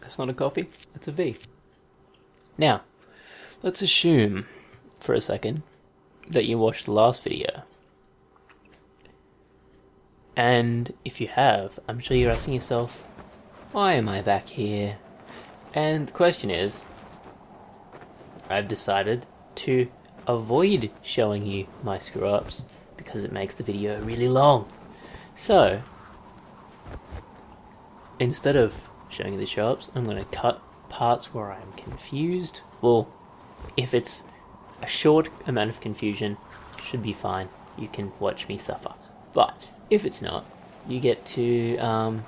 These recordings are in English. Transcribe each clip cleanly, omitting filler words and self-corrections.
That's not a coffee, it's a V. Now, let's assume for a second that you watched the last video. And if you have, I'm sure you're asking yourself, why am I back here? And the question is, I've decided to avoid showing you my screw-ups because it makes the video really long. So, instead of showing you the show-ups, I'm going to cut parts where I'm confused. Well, if it's a short amount of confusion, should be fine. You can watch me suffer. But if it's not, you get to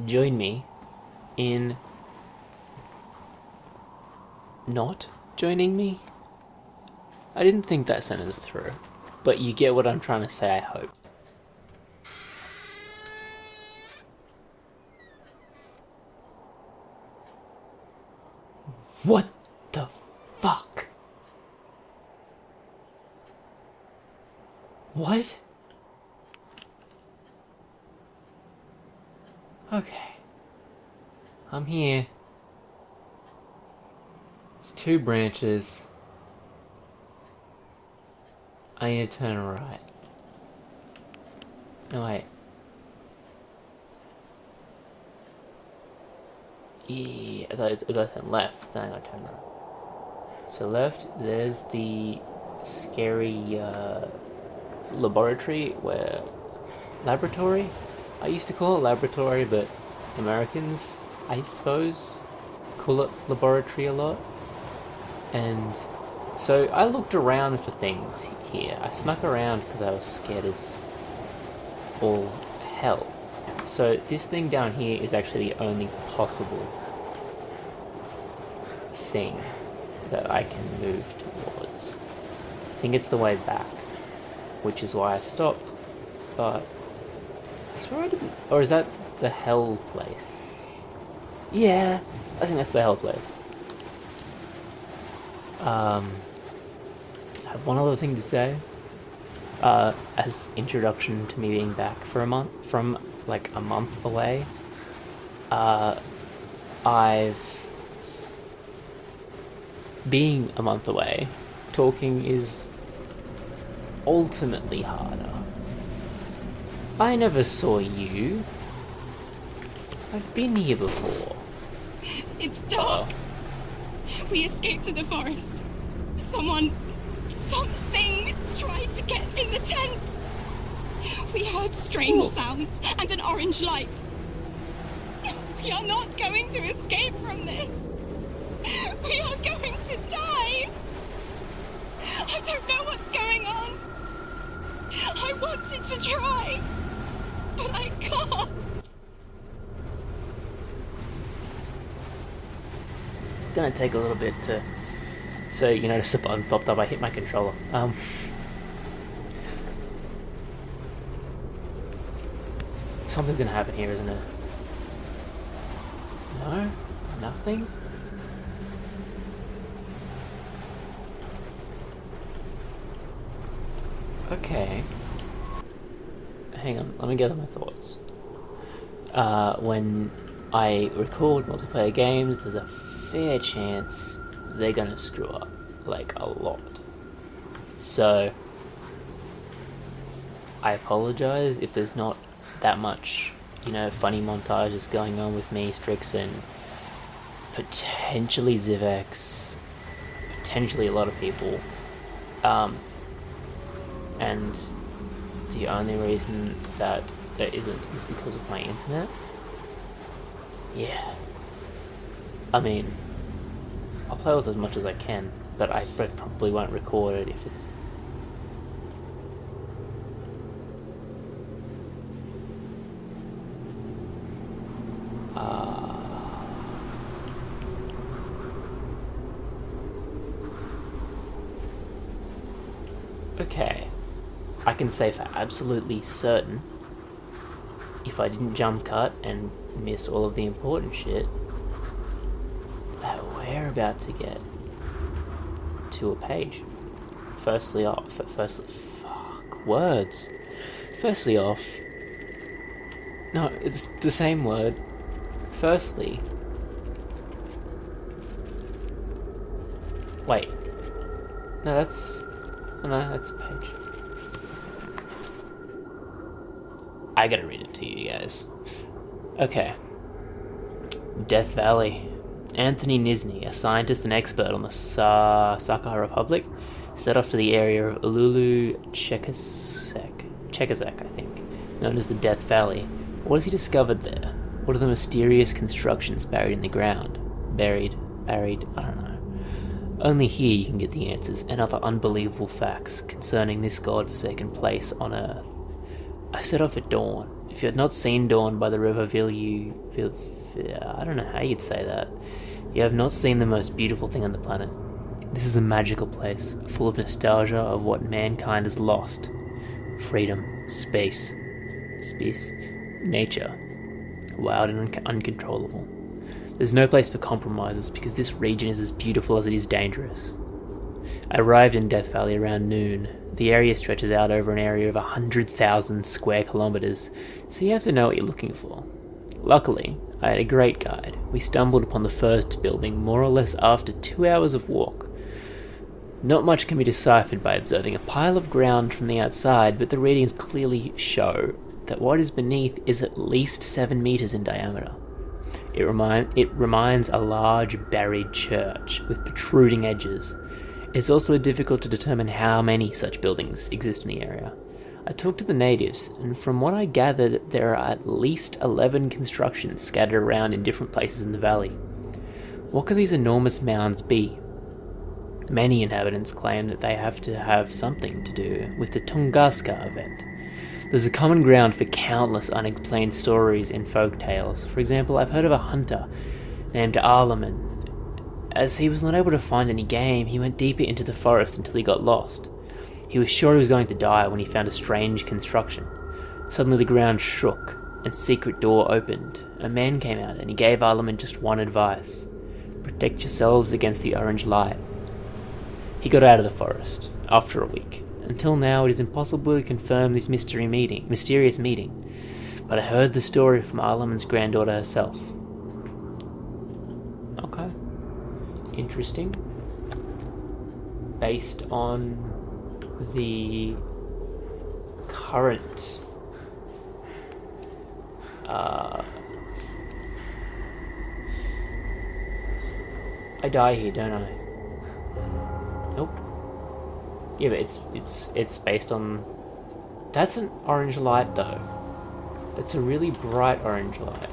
join me in not joining me. I didn't think that sentence through, but you get what I'm trying to say, I hope. What the fuck? What? Okay. I'm here. It's 2 branches. I need to turn right. No, wait. Yeah, I thought I turned left, then I got turned right. So left, there's the scary laboratory laboratory? I used to call it laboratory, but Americans, I suppose, call it laboratory a lot. And so I looked around for things here. I snuck around because I was scared as all hell. So this thing down here is actually the only possible thing that I can move towards. I think it's the way back, which is why I stopped. But I swear I didn't. Or is that the hell place? Yeah, I think that's the hell place. I have one other thing to say. As introduction to me being back for a month, from like a month away, being a month away, talking is ultimately harder. I never saw you. I've been here before. It's dark. We escaped to the forest. Something tried to get in the tent. We heard strange sounds and an orange light. We are not going to escape from this. We are going to die. I don't know what's going on. I wanted to try, but I can't. Gonna take a little bit to... So, you notice the button popped up, I hit my controller. Something's gonna happen here, isn't it? No? Nothing? Okay. Hang on, let me gather my thoughts. When I record multiplayer games, there's a fair chance they're gonna screw up, like a lot. So, I apologize if there's not that much, funny montages going on with me, Strix, and potentially Ziveex, potentially a lot of people. And the only reason that there isn't is because of my internet. Yeah. I mean, I'll play with as much as I can, but I probably won't record it if it's... Okay. I can say for absolutely certain, if I didn't jump cut and miss all of the important shit, that we're about to get to a page. Firstly off, no, it's the same word. Firstly, Wait. No, that's a page. I gotta read it to you guys. Okay. Death Valley. Anthony Nizhny, a scientist and expert on the Sakha Republic, set off to the area of Ululu Chekazek, I think, known as the Death Valley. What has he discovered there? What are the mysterious constructions buried in the ground? Buried, I don't know. Only here you can get the answers and other unbelievable facts concerning this god-forsaken place on Earth. I set off at dawn. If you had not seen dawn by the river I don't know how you'd say that. You have not seen the most beautiful thing on the planet. This is a magical place, full of nostalgia of what mankind has lost. Freedom, space, nature, wild and uncontrollable. There's no place for compromises because this region is as beautiful as it is dangerous. I arrived in Death Valley around noon. The area stretches out over an area of 100,000 square kilometers, so you have to know what you're looking for. Luckily, I had a great guide. We stumbled upon the first building more or less after 2 hours of walk. Not much can be deciphered by observing a pile of ground from the outside, but the readings clearly show that what is beneath is at least 7 meters in diameter. It reminds a large buried church with protruding edges. It's also difficult to determine how many such buildings exist in the area. I talked to the natives, and from what I gathered, there are at least 11 constructions scattered around in different places in the valley. What could these enormous mounds be? Many inhabitants claim that they have to have something to do with the Tunguska event. There's a common ground for countless unexplained stories in folk tales. For example, I've heard of a hunter named Arleman. As he was not able to find any game, he went deeper into the forest until he got lost. He was sure he was going to die when he found a strange construction. Suddenly the ground shook, and a secret door opened. A man came out, and he gave Arleman just one advice. Protect yourselves against the orange light. He got out of the forest, after a week. Until now, it is impossible to confirm this mysterious meeting, but I heard the story from Arleman's granddaughter herself. Okay. Interesting. Based on the current I die here, don't I? Nope. Yeah, but it's based on... That's an orange light, though. That's a really bright orange light.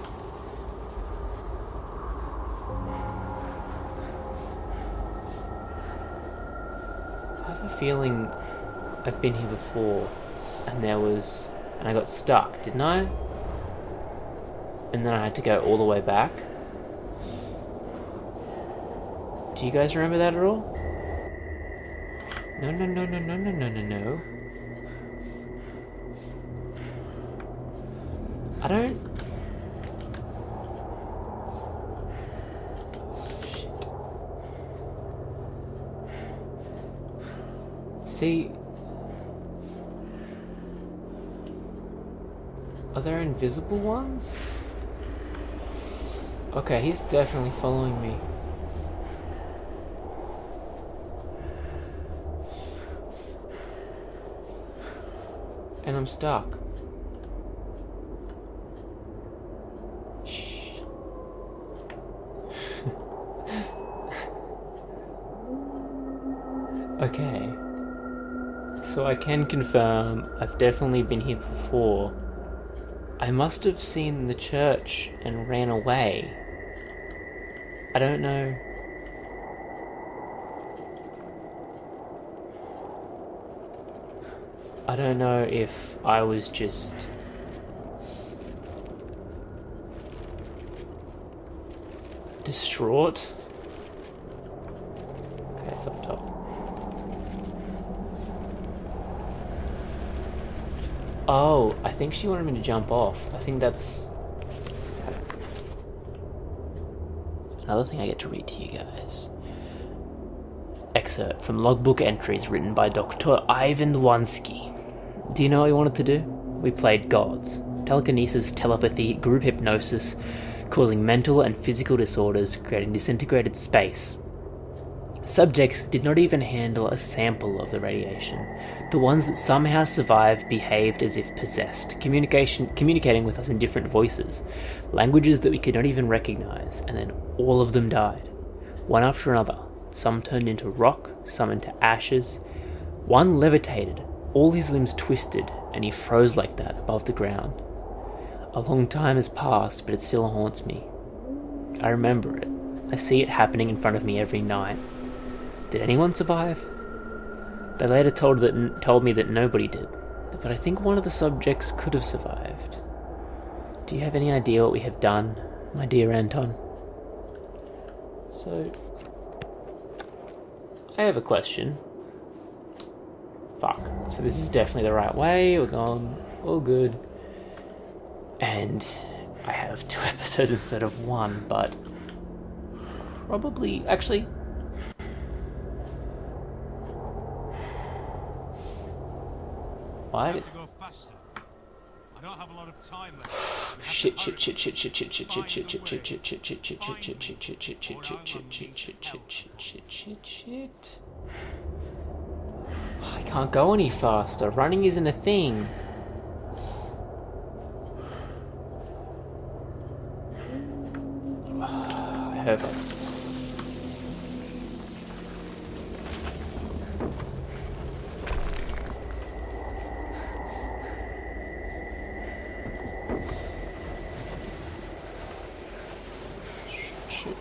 I have a feeling I've been here before, and I got stuck, didn't I? And then I had to go all the way back. Do you guys remember that at all? No. I don't... Shit. See... Are there invisible ones? Okay, he's definitely following me. And I'm stuck. Shh. Okay. So I can confirm I've definitely been here before. I must have seen the church and ran away. I don't know. I don't know if I was just distraught. Okay, it's up top. Oh, I think she wanted me to jump off. I think that's... Another thing I get to read to you guys. Excerpt from logbook entries written by Dr. Ivan Wansky. Do you know what we wanted to do? We played gods. Telekinesis, telepathy, group hypnosis, causing mental and physical disorders, creating disintegrated space. Subjects did not even handle a sample of the radiation. The ones that somehow survived behaved as if possessed, communicating with us in different voices, languages that we could not even recognize, and then all of them died, one after another. Some turned into rock, some into ashes. One levitated, all his limbs twisted, and he froze like that above the ground. A long time has passed, but it still haunts me. I remember it. I see it happening in front of me every night. Did anyone survive? They later told me that nobody did, but I think one of the subjects could have survived. Do you have any idea what we have done, my dear Anton? So, I have a question. Fuck. So this is definitely the right way. We're going all good. And I have 2 episodes instead of 1, but probably... Actually... Why? I have to go faster. I don't have a lot of time left. Shit. I can't go any faster. Running isn't a thing. I hope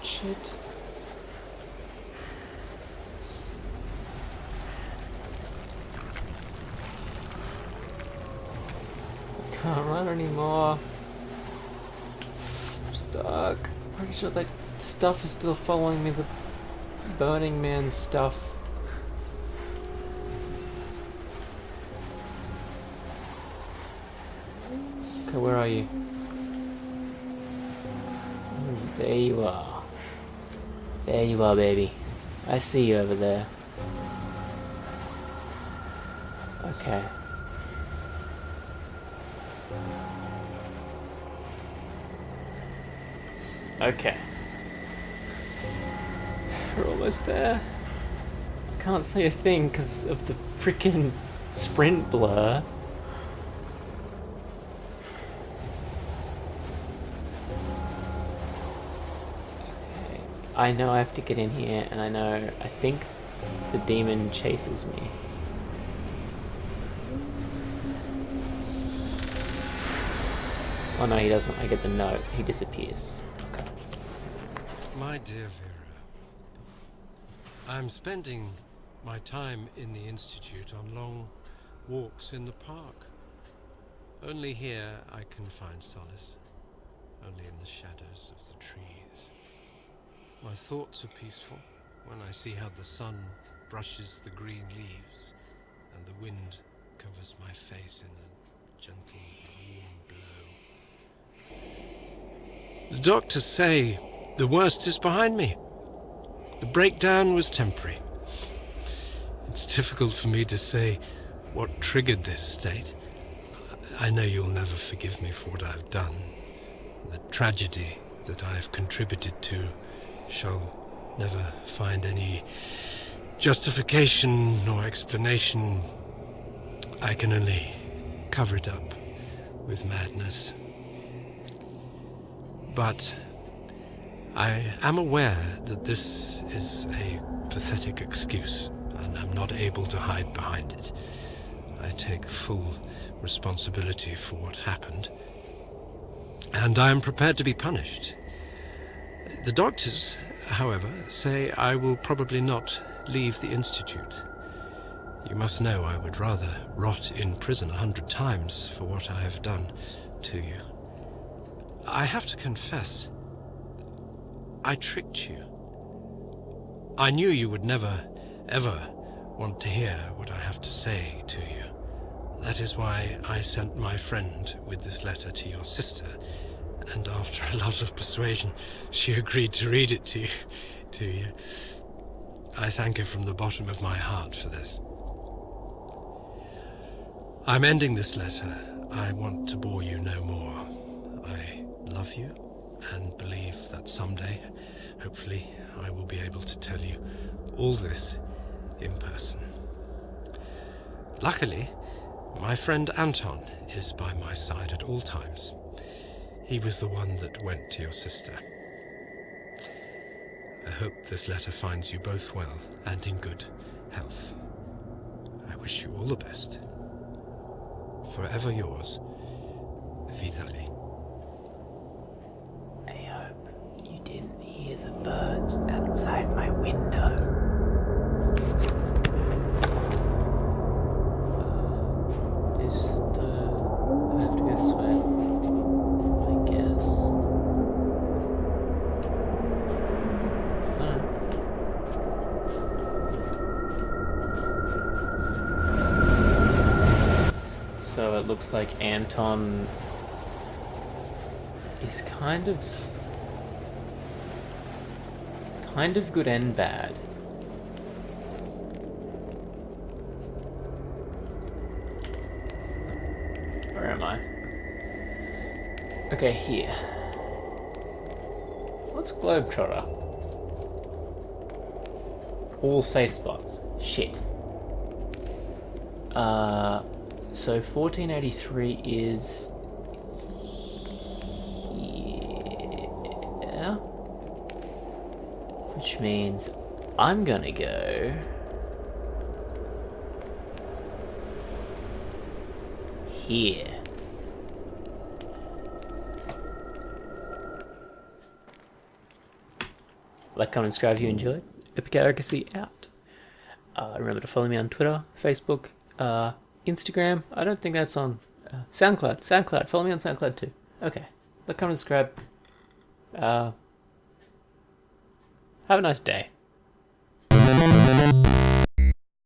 Shit. I can't run anymore. I'm stuck. Pretty sure that stuff is still following me, the Burning Man stuff. Okay, where are you? There you are. There you are, baby. I see you over there. Okay. Okay. We're almost there. I can't say a thing because of the freaking sprint blur. I know I have to get in here, and I think the demon chases me. Oh no, he doesn't. I get the note. He disappears. Okay. My dear Vera, I'm spending my time in the Institute on long walks in the park. Only here I can find solace. Only in the shadows of the trees. My thoughts are peaceful when I see how the sun brushes the green leaves and the wind covers my face in a gentle, warm blow. The doctors say the worst is behind me. The breakdown was temporary. It's difficult for me to say what triggered this state. I know you'll never forgive me for what I've done. The tragedy that I have contributed to shall never find any justification nor explanation. I can only cover it up with madness. But I am aware that this is a pathetic excuse, and I'm not able to hide behind it. I take full responsibility for what happened, and I am prepared to be punished. The doctors, however, say I will probably not leave the Institute. You must know I would rather rot in prison 100 times for what I have done to you. I have to confess, I tricked you. I knew you would never, ever want to hear what I have to say to you. That is why I sent my friend with this letter to your sister, and after a lot of persuasion, she agreed to read it to you. I thank her from the bottom of my heart for this. I'm ending this letter. I want to bore you no more. I love you, and believe that someday, hopefully, I will be able to tell you all this in person. Luckily, my friend Anton is by my side at all times. He was the one that went to your sister. I hope this letter finds you both well and in good health. I wish you all the best. Forever yours, Vitaly. I hope you didn't hear the birds outside my window. I have to go this way, I guess. So it looks like Anton is kind of good and bad. Where am I? Okay, here. What's Globetrotter? All safe spots. Shit. So 1483 is here, which means I'm gonna go here. Like, comment, subscribe if you enjoyed. Epic Arrogance out. Remember to follow me on Twitter, Facebook, Instagram. I don't think that's on SoundCloud. Follow me on SoundCloud too. Okay. Like, comment, subscribe. Have a nice day.